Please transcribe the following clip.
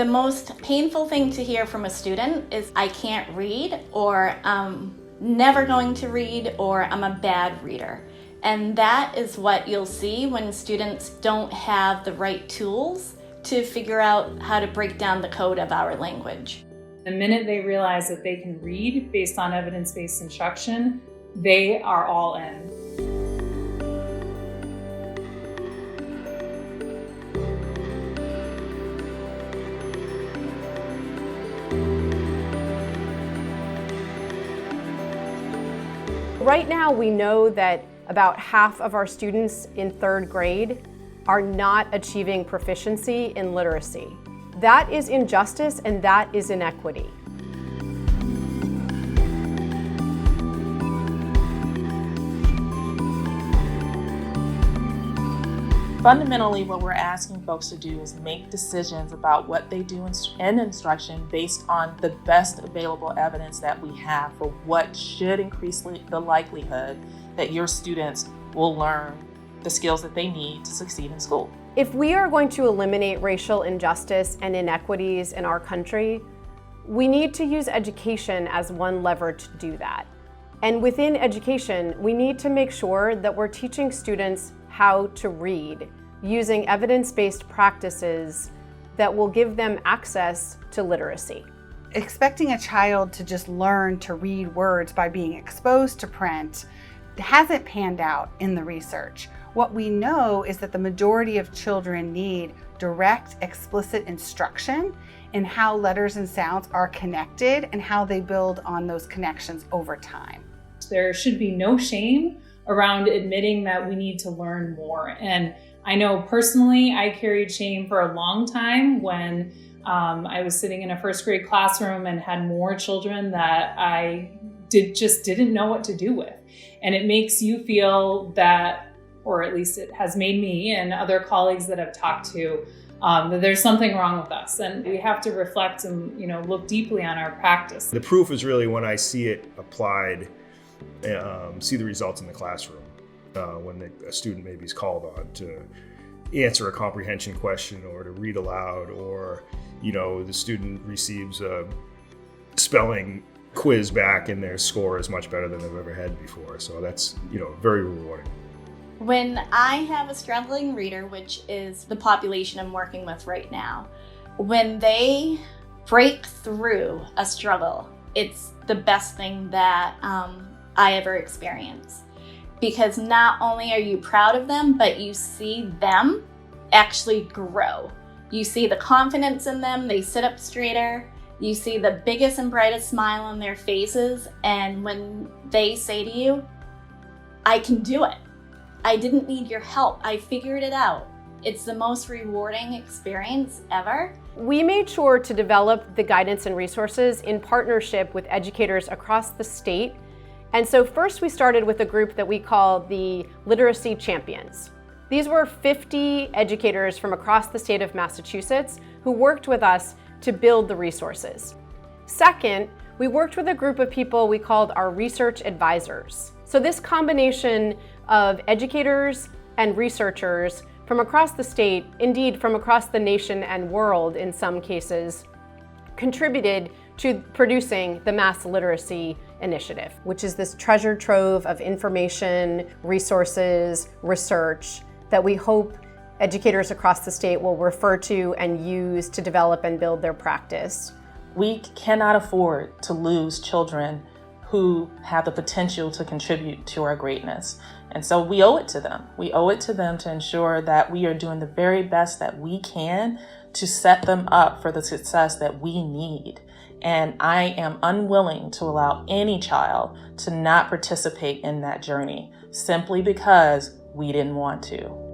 The most painful thing to hear from a student is, I can't read, or I'm never going to read, or I'm a bad reader. And that is what you'll see when students don't have the right tools to figure out how to break down the code of our language. The minute they realize that they can read based on evidence-based instruction, they are all in. Right now, we know that about half of our students in 3rd grade are not achieving proficiency in literacy. That is injustice and that is inequity. Fundamentally, what we're asking folks to do is make decisions about what they do in instruction based on the best available evidence that we have for what should increase the likelihood that your students will learn the skills that they need to succeed in school. If we are going to eliminate racial injustice and inequities in our country, we need to use education as one lever to do that. And within education, we need to make sure that we're teaching students how to read using evidence-based practices that will give them access to literacy. Expecting a child to just learn to read words by being exposed to print hasn't panned out in the research. What we know is that the majority of children need direct, explicit instruction in how letters and sounds are connected and how they build on those connections over time. There should be no shame around admitting that we need to learn more. And I know personally, I carried shame for a long time when I was sitting in a 1st grade classroom and had more children that I just didn't know what to do with. And it makes you feel that, or at least it has made me and other colleagues that I've talked to, that there's something wrong with us. And we have to reflect and look deeply on our practice. The proof is really when I see it applied, see the results in the classroom. When a student maybe is called on to answer a comprehension question or to read aloud, or the student receives a spelling quiz back and their score is much better than they've ever had before. So that's very rewarding. When I have a struggling reader, which is the population I'm working with right now, when they break through a struggle, it's the best thing that I ever experienced. Because not only are you proud of them, but you see them actually grow. You see the confidence in them, they sit up straighter, you see the biggest and brightest smile on their faces, and when they say to you, I can do it. I didn't need your help, I figured it out. It's the most rewarding experience ever. We made sure to develop the guidance and resources in partnership with educators across the state. And so first we started with a group that we call the Literacy Champions. These were 50 educators from across the state of Massachusetts who worked with us to build the resources. Second, we worked with a group of people we called our research advisors. So this combination of educators and researchers from across the state, indeed from across the nation and world in some cases, contributed to producing the Mass Literacy Initiative, which is this treasure trove of information, resources, research that we hope educators across the state will refer to and use to develop and build their practice. We cannot afford to lose children who have the potential to contribute to our greatness. And so we owe it to them. We owe it to them to ensure that we are doing the very best that we can to set them up for the success that we need. And I am unwilling to allow any child to not participate in that journey simply because we didn't want to.